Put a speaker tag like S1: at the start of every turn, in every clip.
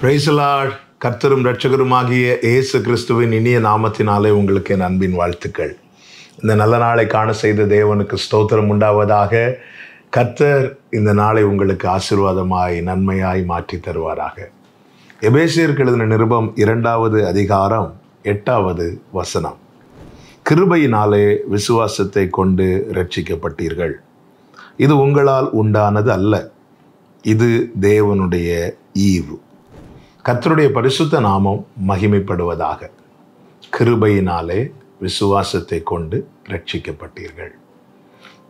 S1: Praise the Lord. கர்த்தரும் இரட்சகருமாகிய இயேசு கிறிஸ்துவின் இனிய நாமத்தினாலே உங்களுக்கு என் அன்பின் வாழ்த்துக்கள். இந்த நல்ல நாளை காண செய்த தேவனுக்கு ஸ்தோத்திரம் உண்டாவதாக. கர்த்தர் இந்த நாளை உங்களுக்கு ஆசீர்வாதமாய் நன்மையாய் மாற்றி தருவாராக. எபேசியருக்கு எழுதின நிருபம் 2வது அதிகாரம் 8வது வசனம். கிருபையினாலே விசுவாசத்தை கொண்டு இரட்சிக்கப்பட்டீர்கள். இது உங்களால் உண்டானது அல்ல, இது தேவனுடைய ஈவு. கர்த்தருடைய பரிசுத்த நாமம் மகிமைப்படுவதாக. கிருபையினாலே விசுவாசத்தை கொண்டு இரட்சிக்கப்பட்டீர்கள்.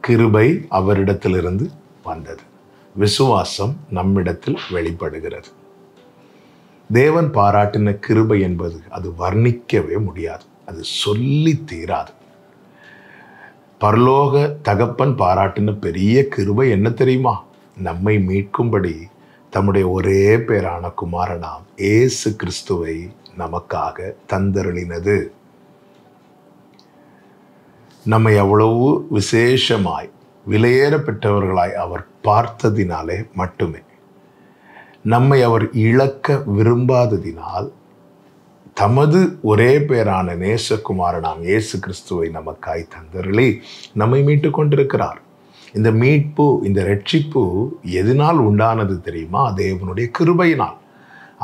S1: கிருபை அவரிடத்திலிருந்து வந்தது, விசுவாசம் நம்மிடத்தில் வெளிப்படுகிறது. தேவன் பாராட்டின கிருபை என்பது அது வர்ணிக்கவே முடியாது, அது சொல்லி தீராது. பரலோக தகப்பன் பாராட்டின பெரிய கிருபை என்ன தெரியுமா? நம்மை மீட்கும்படி தம்முடைய ஒரே பேரான குமாரனாம் இயேசு கிறிஸ்துவை நமக்காக தந்தருளினது. நம்மை அவ்வளவு விசேஷமாய் விலையேற பெற்றவர்களாய் அவர் பார்த்ததினாலே மட்டுமே, நம்மை அவர் இழக்க விரும்பாததினால் தமது ஒரே பேரான நேசகுமாரனாம் இயேசு கிறிஸ்துவை நமக்காய் தந்தருளி நம்மை மீட்டு கொண்டிருக்கிறார். இந்த மீட்பு, இந்த ரட்சிப்பு எதனால் உண்டானது தெரியுமா? தேவனுடைய கிருபையினால்.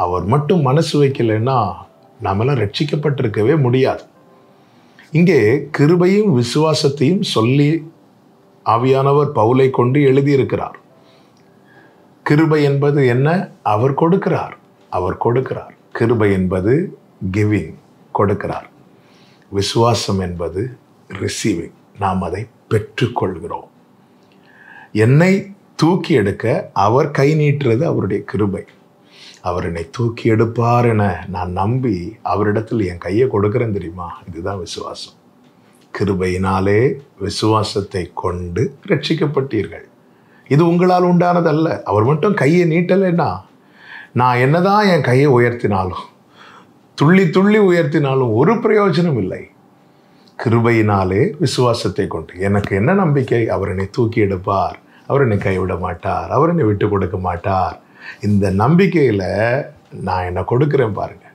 S1: அவர் மட்டும் மனசு வைக்கலைன்னா நம்மளாம் ரட்சிக்கப்பட்டிருக்கவே முடியாது. இங்கே கிருபையும் விசுவாசத்தையும் சொல்லி ஆவியானவர் பவுலை கொண்டு எழுதியிருக்கிறார். கிருபை என்பது என்ன? அவர் கொடுக்கிறார், அவர் கொடுக்கிறார். கிருபை என்பது கிவிங், கொடுக்கிறார். விசுவாசம் என்பது ரிசீவிங், நாம் அதை பெற்றுக்கொள்கிறோம். என்னை தூக்கி எடுக்க அவர் கை நீட்டுறது அவருடைய கிருபை. அவர் என்னை தூக்கி எடுப்பார் என நான் நம்பி அவரிடத்தில் என் கையை கொடுக்கிறேன் தெரியுமா? இதுதான் விசுவாசம். கிருபையினாலே விசுவாசத்தை கொண்டு ரட்சிக்கப்பட்டீர்கள். இது உங்களால் உண்டானதல்ல. அவர் மட்டும் கையை நீட்டலைன்னா, நான் என்னதான் என் கையை உயர்த்தினாலும், துள்ளி துள்ளி உயர்த்தினாலும் ஒரு பிரயோஜனம் இல்லை. கிருபையினாலே விசுவாசத்தை கொண்டு. எனக்கு என்ன நம்பிக்கை? அவர் என்னை தூக்கி எடுப்பார், அவர் என்னை கைவிட மாட்டார், அவர் என்னை விட்டு கொடுக்க மாட்டார். இந்த நம்பிக்கையில் நான் என்ன கொடுக்கிறேன் பாருங்க.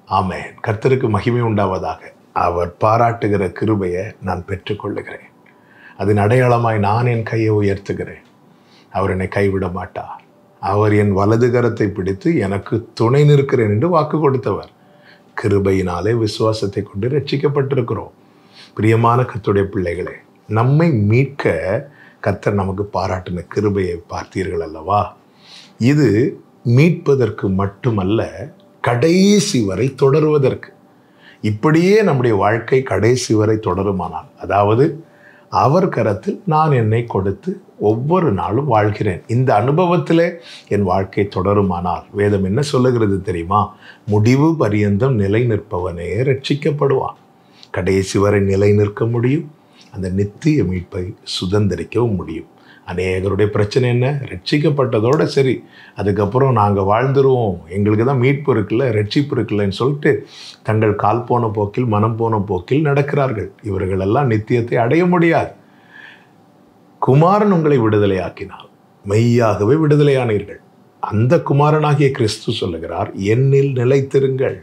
S1: ஆமென். கர்த்தருக்கு மகிமை உண்டாவதாக. அவர் பாராட்டுகிற கிருபையை நான் பெற்றுக்கொள்ளுகிறேன். அதன் அடையாளமாய் நான் என் கையை உயர்த்துகிறேன். அவர் என்னை கைவிட மாட்டார். அவர் என் வலது கரத்தை பிடித்து எனக்கு துணை நிற்கிறேன் என்று வாக்கு கொடுத்தவர். கிருபையினாலே விசுவாசத்தை கொண்டு ரட்சிக்கப்பட்டிருக்கிறோம். பிரியமான கர்த்தருடைய பிள்ளைகளே, நம்மை மீட்க கர்த்தர் நமக்கு பாராட்டின கிருபையை பார்த்தீர்கள் அல்லவா? இது மீட்பதற்கு மட்டுமல்ல, கடைசி வரை தொடருவதற்கு. இப்படியே நம்முடைய வாழ்க்கை கடைசி வரை தொடருமானால், அதாவது அவர் கரத்தில் நான் என்னை கொடுத்து ஒவ்வொரு நாளும் வாழ்கிறேன், இந்த அனுபவத்திலே என் வாழ்க்கை தொடருமானால், வேதம் என்ன சொல்லுகிறது தெரியுமா? முடிவு பரியந்தம் நிலை நிற்பவனே ரட்சிக்கப்படுவான். கடைசி வரை நிலை நிற்க முடியும், அந்த நித்திய மீட்பை சுதந்திரிக்கவும் முடியும். அநேகருடைய பிரச்சனை என்ன? ரட்சிக்கப்பட்டதோட சரி, அதுக்கப்புறம் நாங்கள் வாழ்ந்துருவோம், எங்களுக்கு தான் மீட்பு இருக்குல்ல, ரட்சிப்பு இருக்குல்லன்னு சொல்லிட்டு தங்கள் கால் போன போக்கில், மனம் போன போக்கில் நடக்கிறார்கள். இவர்களெல்லாம் நித்தியத்தை அடைய முடியாது. குமாரன் உங்களை விடுதலையாக்கினால் மெய்யாகவே விடுதலையானீர்கள். அந்த குமாரனாகிய கிறிஸ்து சொல்லுகிறார், என்னில் நிலைத்திருங்கள்,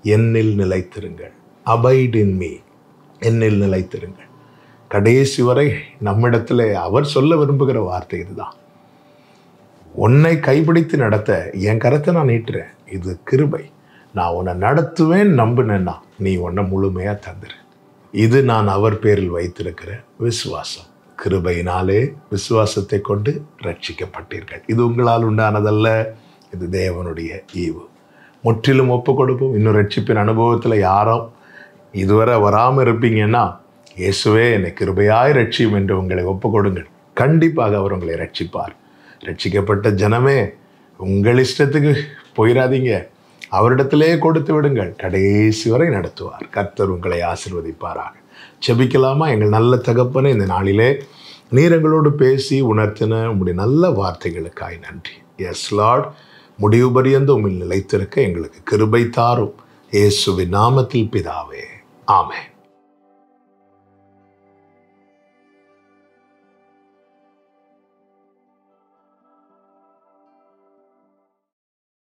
S1: என்னில் நிலைத்திருங்கள், அபைட் இன் மீ, என்னில் நிலைத்திருங்கள். கடைசி வரை நம்மிடத்தில் அவர் சொல்ல விரும்புகிற வார்த்தை இதுதான். உன்னை கைப்பிடித்து நடத்த என் கரத்தை நான் நீட்டுறேன், இது கிருபை. நான் உன்னை நடத்துவேன் நம்புனேன்னா நீ உன்னை முழுமையாக தந்துரு. இது நான் அவர் பேரில் வைத்திருக்கிற விசுவாசம். கிருபையினாலே விசுவாசத்தை கொண்டு ரட்சிக்கப்பட்டீர்கள். இது உங்களால் உண்டானதல்ல, இது தேவனுடைய ஈவு. முற்றிலும் ஒப்பு கொடுப்போம். இன்னும் ரட்சிப்பின் அனுபவத்தில் யாரும் இதுவரை வராமல் இருப்பீங்கன்னா, இயேசுவே என்னை கிருபையாய் ரட்சியும் என்று உங்களை ஒப்பு கொடுங்கள். கண்டிப்பாக அவர் உங்களை ரட்சிப்பார். ரட்சிக்கப்பட்ட ஜனமே, உங்கள் இஷ்டத்துக்கு போயிடாதீங்க, அவரிடத்திலே கொடுத்து விடுங்கள், கடைசி வரை நடத்துவார். கர்த்தர் உங்களை ஆசீர்வதிப்பாராக. செபிக்கலாமா? எங்கள் நல்ல தகப்பனே, இந்த நாளிலே நீர் எங்களோடு பேசி உணர்த்தின உம்முடைய நல்ல வார்த்தைகளுக்காய் நன்றி. எஸ் லார்ட், முடிவு பரியந்தம் உம்மில் நிலைத்திருக்க எங்களுக்கு கிருபை தாரும். இயேசுவின் நாமத்தில் பிதாவே, ஆமென்.